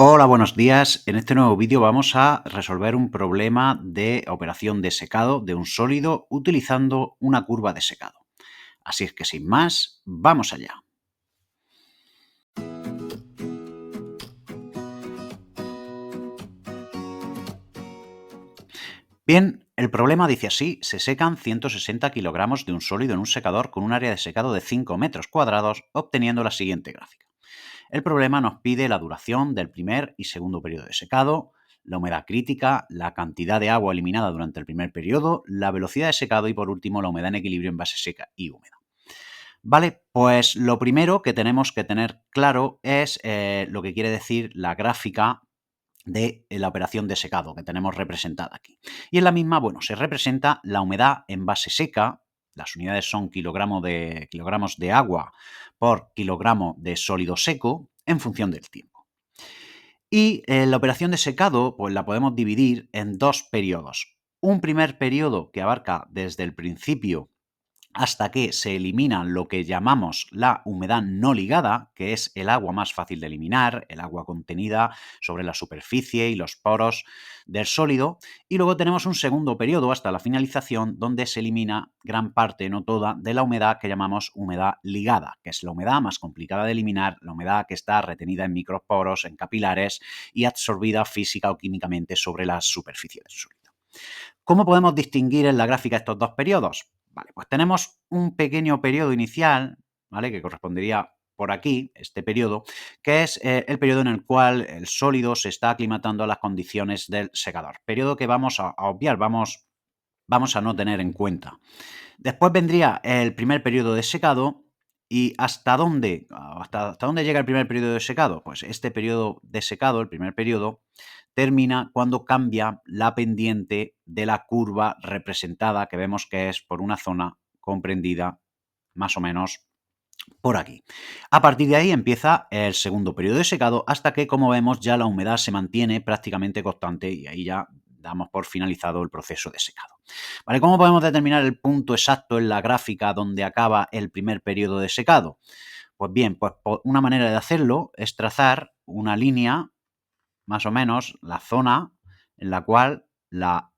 Hola, buenos días. En este nuevo vídeo vamos a resolver un problema de operación de secado de un sólido utilizando una curva de secado. Así es que sin más, vamos allá. Bien, el problema dice así: se secan 160 kilogramos de un sólido en un secador con un área de secado de 5 metros cuadrados, obteniendo la siguiente gráfica. El problema nos pide la duración del primer y segundo periodo de secado, la humedad crítica, la cantidad de agua eliminada durante el primer periodo, la velocidad de secado y por último la humedad en equilibrio en base seca y húmeda. Vale, pues lo primero que tenemos que tener claro es lo que quiere decir la gráfica de la operación de secado que tenemos representada aquí. Y en la misma, bueno, se representa la humedad en base seca. Las unidades son kilogramos de agua por kilogramo de sólido seco en función del tiempo. Y la operación de secado pues la podemos dividir en dos periodos. Un primer periodo que abarca desde el principio hasta que se elimina lo que llamamos la humedad no ligada, que es el agua más fácil de eliminar, el agua contenida sobre la superficie y los poros del sólido. Y luego tenemos un segundo periodo hasta la finalización donde se elimina gran parte, no toda, de la humedad que llamamos humedad ligada, que es la humedad más complicada de eliminar, la humedad que está retenida en microporos, en capilares y absorbida física o químicamente sobre la superficie del sólido. ¿Cómo podemos distinguir en la gráfica estos dos periodos? Vale, pues tenemos un pequeño periodo inicial, ¿vale? Que correspondería por aquí, este periodo, que es el periodo en el cual el sólido se está aclimatando a las condiciones del secador. Periodo que vamos a obviar, vamos a no tener en cuenta. Después vendría el primer periodo de secado. ¿Y hasta dónde llega el primer periodo de secado? Pues este periodo de secado, el primer periodo, termina cuando cambia la pendiente de la curva representada, que vemos que es por una zona comprendida más o menos por aquí. A partir de ahí empieza el segundo periodo de secado hasta que, como vemos, ya la humedad se mantiene prácticamente constante y ahí ya damos por finalizado el proceso de secado. ¿Vale? ¿Cómo podemos determinar el punto exacto en la gráfica donde acaba el primer periodo de secado? Pues bien, pues una manera de hacerlo es trazar una línea, más o menos la zona en la cual la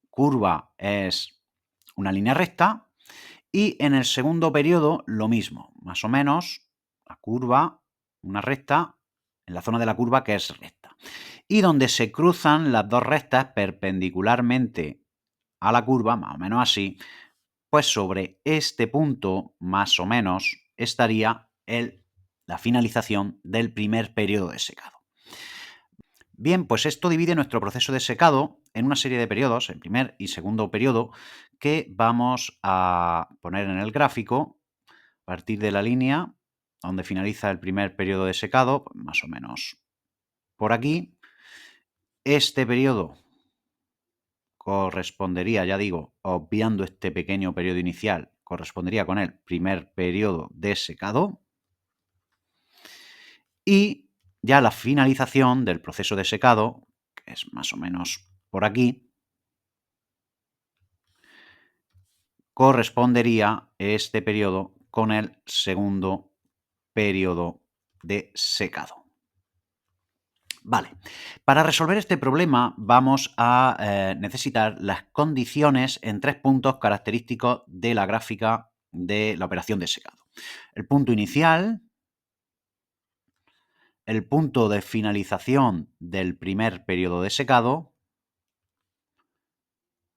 curva es una línea recta, y en el segundo periodo lo mismo, más o menos la curva, una recta, en la zona de la curva que es recta. Y donde se cruzan las dos rectas perpendicularmente a la curva, más o menos así, pues sobre este punto, más o menos, estaría la finalización del primer periodo de secado. Bien, pues esto divide nuestro proceso de secado en una serie de periodos, el primer y segundo periodo, que vamos a poner en el gráfico a partir de la línea donde finaliza el primer periodo de secado, pues más o menos por aquí. Este periodo correspondería, ya digo, obviando este pequeño periodo inicial, correspondería con el primer periodo de secado. Y ya la finalización del proceso de secado, que es más o menos por aquí, correspondería este periodo con el segundo periodo de secado. Vale, para resolver este problema vamos a necesitar las condiciones en 3 puntos característicos de la gráfica de la operación de secado. El punto inicial, el punto de finalización del primer periodo de secado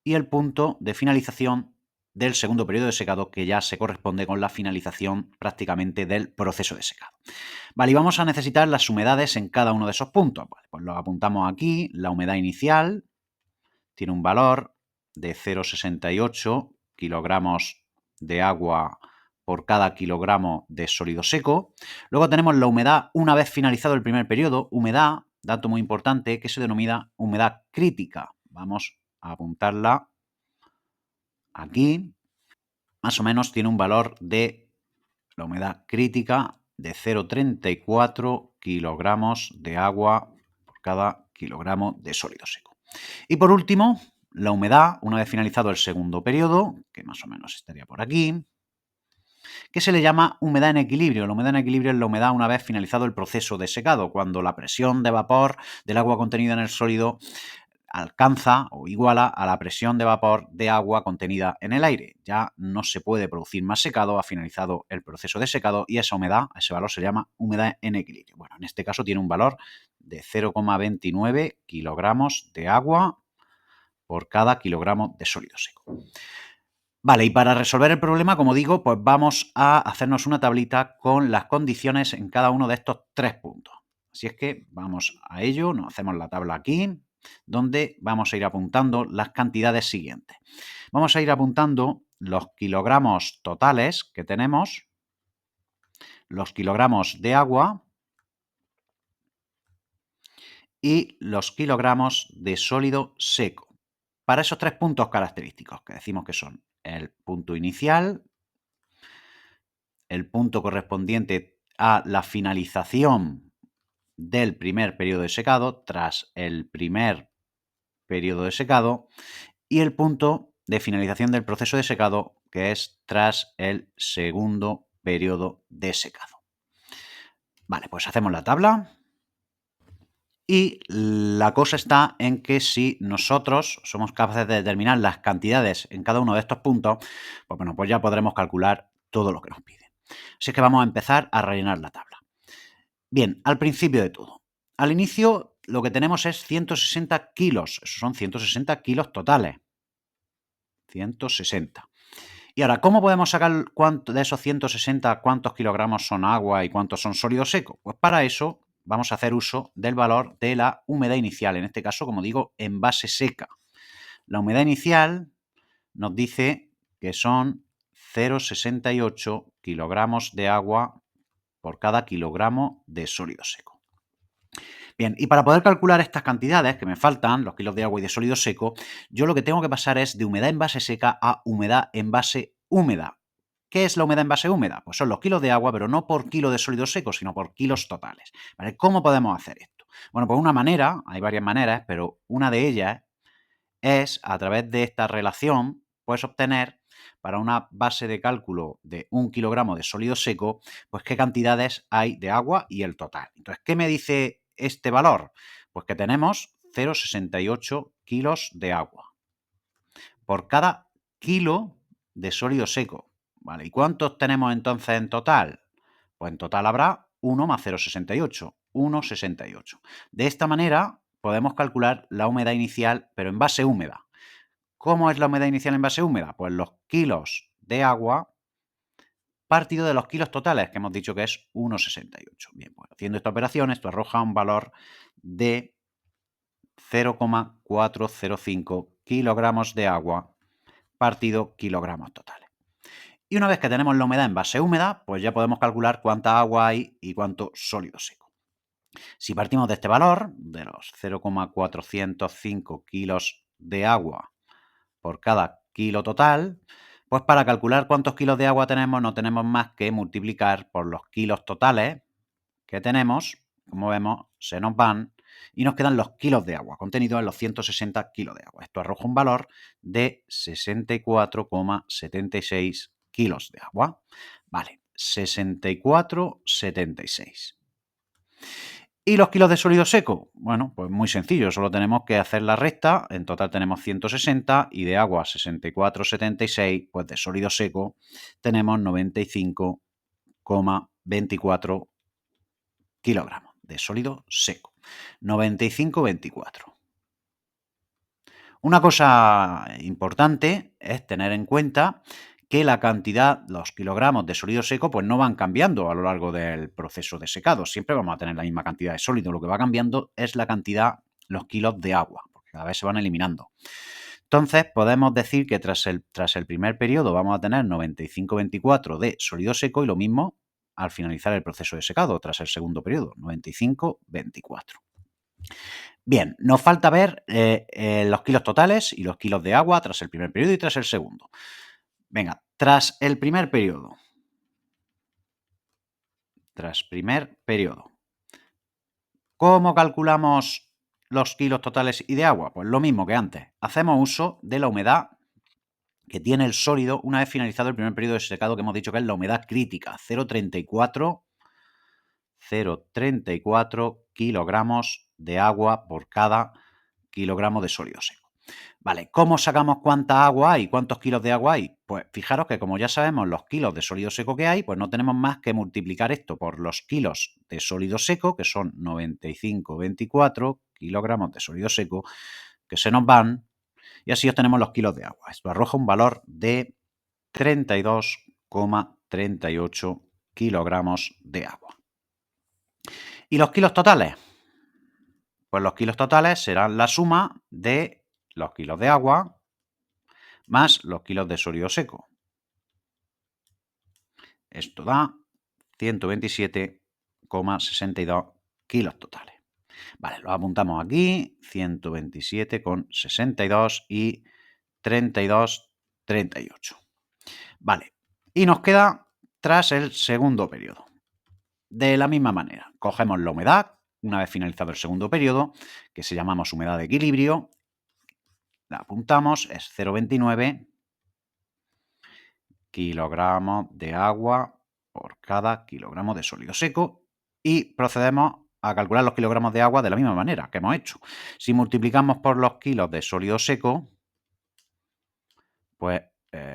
y el punto de finalización del segundo periodo de secado, que ya se corresponde con la finalización prácticamente del proceso de secado. Vale, y vamos a necesitar las humedades en cada uno de esos puntos. Vale, pues lo apuntamos aquí. La humedad inicial tiene un valor de 0,68 kilogramos de agua por cada kilogramo de sólido seco. Luego tenemos la humedad una vez finalizado el primer periodo. Humedad, dato muy importante, que se denomina humedad crítica. Vamos a apuntarla aquí. Más o menos tiene un valor de la humedad crítica de 0,34 kilogramos de agua por cada kilogramo de sólido seco. Y por último, la humedad, una vez finalizado el segundo periodo, que más o menos estaría por aquí, que se le llama humedad en equilibrio. La humedad en equilibrio es la humedad una vez finalizado el proceso de secado, cuando la presión de vapor del agua contenida en el sólido alcanza o iguala a la presión de vapor de agua contenida en el aire. Ya no se puede producir más secado, ha finalizado el proceso de secado y esa humedad, ese valor se llama humedad en equilibrio. Bueno, en este caso tiene un valor de 0,29 kilogramos de agua por cada kilogramo de sólido seco. Vale, y para resolver el problema, como digo, pues vamos a hacernos una tablita con las condiciones en cada uno de estos 3 puntos. Así es que vamos a ello, nos hacemos la tabla aquí, donde vamos a ir apuntando las cantidades siguientes. Vamos a ir apuntando los kilogramos totales que tenemos, los kilogramos de agua y los kilogramos de sólido seco. Para esos 3 puntos característicos, que decimos que son el punto inicial, el punto correspondiente a la finalización del primer periodo de secado, tras el primer periodo de secado, y el punto de finalización del proceso de secado, que es tras el segundo periodo de secado. Vale, pues hacemos la tabla. Y la cosa está en que si nosotros somos capaces de determinar las cantidades en cada uno de estos puntos, pues bueno, pues ya podremos calcular todo lo que nos pide. Así que vamos a empezar a rellenar la tabla. Bien, al principio de todo. Al inicio lo que tenemos es 160 kilos. Esos son 160 kilos totales. 160. Y ahora, ¿cómo podemos sacar de esos 160 cuántos kilogramos son agua y cuántos son sólido seco? Pues para eso vamos a hacer uso del valor de la humedad inicial. En este caso, como digo, en base seca. La humedad inicial nos dice que son 0,68 kilogramos de agua por cada kilogramo de sólido seco. Bien, y para poder calcular estas cantidades que me faltan, los kilos de agua y de sólido seco, yo lo que tengo que pasar es de humedad en base seca a humedad en base húmeda. ¿Qué es la humedad en base húmeda? Pues son los kilos de agua, pero no por kilo de sólido seco, sino por kilos totales. ¿Vale? ¿Cómo podemos hacer esto? Bueno, pues una manera, hay varias maneras, pero una de ellas es, a través de esta relación, puedes obtener para una base de cálculo de 1 kilogramo de sólido seco, pues qué cantidades hay de agua y el total. Entonces, ¿qué me dice este valor? Pues que tenemos 0,68 kilos de agua por cada kilo de sólido seco. ¿Vale? ¿Y cuántos tenemos entonces en total? Pues en total habrá 1 más 0,68, 1,68. De esta manera podemos calcular la humedad inicial, pero en base húmeda. ¿Cómo es la humedad inicial en base húmeda? Pues los kilos de agua partido de los kilos totales, que hemos dicho que es 1,68. Bien, pues haciendo esta operación, esto arroja un valor de 0,405 kilogramos de agua partido kilogramos totales. Y una vez que tenemos la humedad en base húmeda, pues ya podemos calcular cuánta agua hay y cuánto sólido seco. Si partimos de este valor, de los 0,405 kilos de agua por cada kilo total, pues para calcular cuántos kilos de agua tenemos no tenemos más que multiplicar por los kilos totales que tenemos. Como vemos, se nos van y nos quedan los kilos de agua contenidos en los 160 kilos de agua. Esto arroja un valor de 64,76 kilos de agua. Vale, 64,76. ¿Y los kilos de sólido seco? Bueno, pues muy sencillo, solo tenemos que hacer la recta. En total tenemos 160 y de agua 64,76, pues de sólido seco tenemos 95,24 kilogramos de sólido seco. 95,24. Una cosa importante es tener en cuenta que la cantidad, los kilogramos de sólido seco, pues no van cambiando a lo largo del proceso de secado. Siempre vamos a tener la misma cantidad de sólido. Lo que va cambiando es la cantidad, los kilos de agua, porque cada vez se van eliminando. Entonces, podemos decir que tras el primer periodo vamos a tener 95,24 de sólido seco y lo mismo al finalizar el proceso de secado, tras el segundo periodo, 95,24. Bien, nos falta ver los kilos totales y los kilos de agua tras el primer periodo y tras el segundo. Venga, tras el primer periodo. ¿Cómo calculamos los kilos totales y de agua? Pues lo mismo que antes. Hacemos uso de la humedad que tiene el sólido una vez finalizado el primer periodo de secado, que hemos dicho que es la humedad crítica, 0,34 kilogramos de agua por cada kilogramo de sólido seco. Vale, ¿cómo sacamos cuánta agua hay? ¿Cuántos kilos de agua hay? Pues fijaros que como ya sabemos los kilos de sólido seco que hay, pues no tenemos más que multiplicar esto por los kilos de sólido seco, que son 95,24 kilogramos de sólido seco, que se nos van, y así obtenemos los kilos de agua. Esto arroja un valor de 32,38 kilogramos de agua. ¿Y los kilos totales? Pues los kilos totales serán la suma de los kilos de agua más los kilos de sólido seco. Esto da 127,62 kilos totales. Vale, lo apuntamos aquí, 127,62 y 32,38. Vale, y nos queda tras el segundo periodo. De la misma manera, cogemos la humedad, una vez finalizado el segundo periodo, que se llamamos humedad de equilibrio, la apuntamos, es 0,29 kilogramos de agua por cada kilogramo de sólido seco, y procedemos a calcular los kilogramos de agua de la misma manera que hemos hecho. Si multiplicamos por los kilos de sólido seco, pues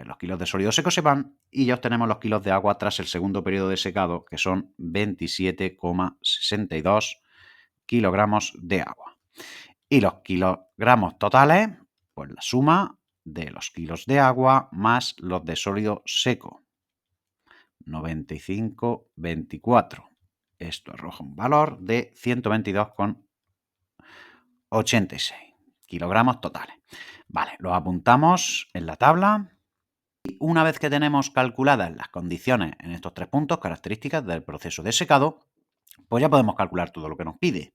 los kilos de sólido seco se van y ya obtenemos los kilos de agua tras el segundo periodo de secado, que son 27,62 kilogramos de agua. Y los kilogramos totales, pues la suma de los kilos de agua más los de sólido seco, 95,24. Esto arroja un valor de 122,86 kilogramos totales. Vale, lo apuntamos en la tabla. Y una vez que tenemos calculadas las condiciones en estos tres puntos, características del proceso de secado, pues ya podemos calcular todo lo que nos pide.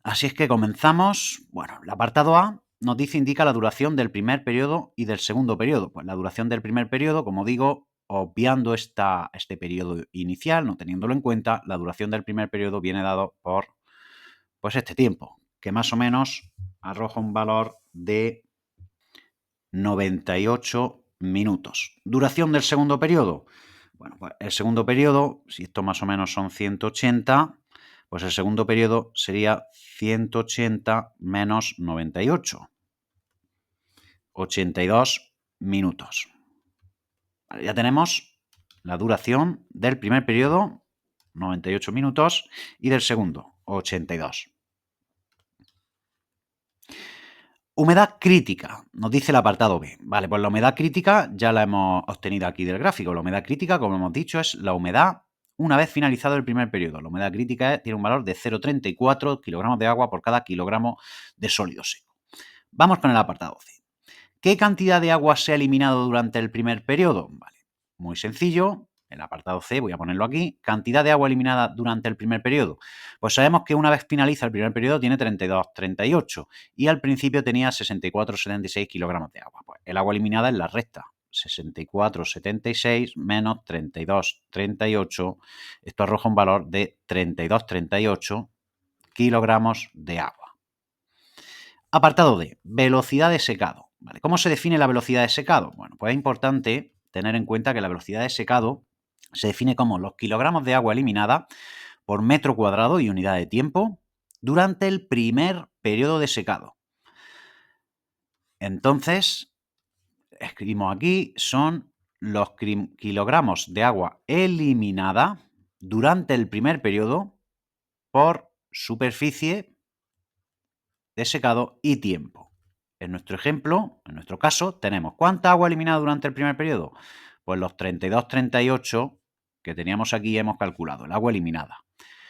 Así es que comenzamos. Bueno, el apartado A nos indica la duración del primer periodo y del segundo periodo. Pues la duración del primer periodo, como digo, obviando este periodo inicial, no teniéndolo en cuenta, la duración del primer periodo viene dado por pues este tiempo, que más o menos arroja un valor de 98 minutos. ¿Duración del segundo periodo? Bueno, pues el segundo periodo, si esto más o menos son 180, pues el segundo periodo sería 180 menos 98. 82 minutos. Vale, ya tenemos la duración del primer periodo, 98 minutos, y del segundo, 82. Humedad crítica, nos dice el apartado B. Vale, pues la humedad crítica ya la hemos obtenido aquí del gráfico. La humedad crítica, como hemos dicho, es la humedad una vez finalizado el primer periodo. La humedad crítica tiene un valor de 0,34 kilogramos de agua por cada kilogramo de sólido seco. Vamos con el apartado C. ¿Qué cantidad de agua se ha eliminado durante el primer periodo? Vale, muy sencillo. El apartado C, voy a ponerlo aquí. Cantidad de agua eliminada durante el primer periodo. Pues sabemos que una vez finaliza el primer periodo tiene 32,38 y al principio tenía 64,76 kilogramos de agua. Pues el agua eliminada es la recta. 64,76 menos 32,38. Esto arroja un valor de 32,38 kilogramos de agua. Apartado D, velocidad de secado. ¿Vale? ¿Cómo se define la velocidad de secado? Bueno, pues es importante tener en cuenta que la velocidad de secado se define como los kilogramos de agua eliminada por metro cuadrado y unidad de tiempo durante el primer periodo de secado. Entonces, escribimos aquí, son los kilogramos de agua eliminada durante el primer periodo por superficie de secado y tiempo. En nuestro ejemplo, en nuestro caso, tenemos ¿cuánta agua eliminada durante el primer periodo? Pues los 32,38 que teníamos aquí hemos calculado, el agua eliminada.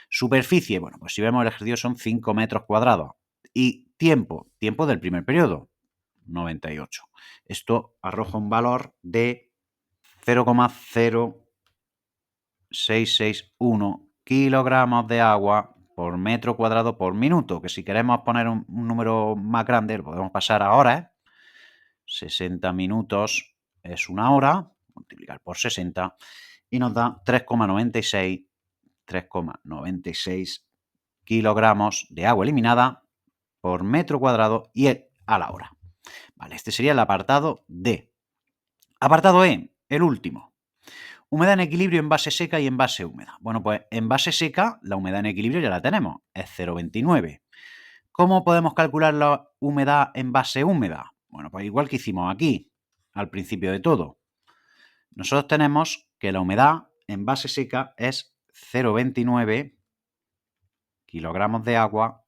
Superficie, bueno, pues si vemos el ejercicio son 5 metros cuadrados. Y tiempo del primer periodo, 98. Esto arroja un valor de 0,0661 kilogramos de agua por metro cuadrado por minuto, que si queremos poner un número más grande, lo podemos pasar a horas. 60 minutos es una hora, multiplicar por 60, y nos da 3,96 kilogramos de agua eliminada por metro cuadrado y a la hora. Vale, este sería el apartado D. Apartado E, el último. Humedad en equilibrio en base seca y en base húmeda. Bueno, pues en base seca la humedad en equilibrio ya la tenemos, es 0,29. ¿Cómo podemos calcular la humedad en base húmeda? Bueno, pues igual que hicimos aquí, al principio de todo. Nosotros tenemos que la humedad en base seca es 0,29 kilogramos de agua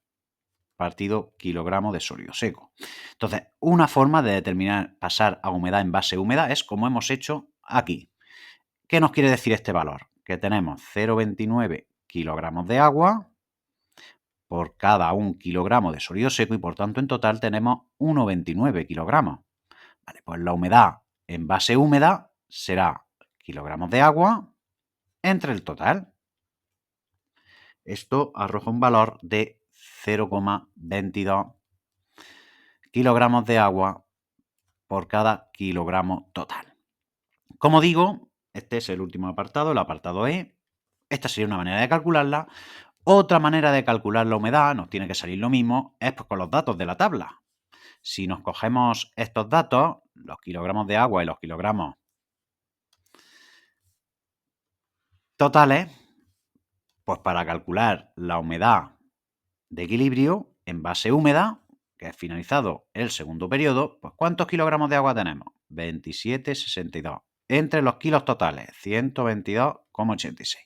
partido kilogramo de sólido seco. Entonces, una forma de determinar pasar a humedad en base húmeda es como hemos hecho aquí. ¿Qué nos quiere decir este valor? Que tenemos 0,29 kilogramos de agua por cada 1 kilogramo de sólido seco y por tanto en total tenemos 1,29 kilogramos. Vale, pues la humedad en base húmeda será kilogramos de agua entre el total. Esto arroja un valor de 0,22 kilogramos de agua por cada kilogramo total. Como digo, este es el último apartado, el apartado E. Esta sería una manera de calcularla. Otra manera de calcular la humedad, nos tiene que salir lo mismo, es pues con los datos de la tabla. Si nos cogemos estos datos, los kilogramos de agua y los kilogramos totales, pues para calcular la humedad de equilibrio en base húmeda, que es finalizado el segundo periodo, pues ¿cuántos kilogramos de agua tenemos? 27,62. Entre los kilos totales, 122,86.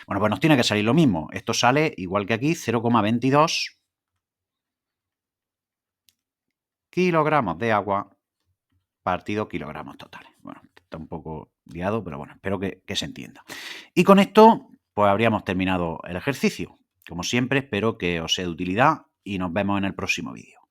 Bueno, pues nos tiene que salir lo mismo. Esto sale igual que aquí, 0,22 kilogramos de agua partido kilogramos totales. Bueno, está un poco liado, pero bueno, espero que se entienda. Y con esto, pues habríamos terminado el ejercicio. Como siempre, espero que os sea de utilidad y nos vemos en el próximo vídeo.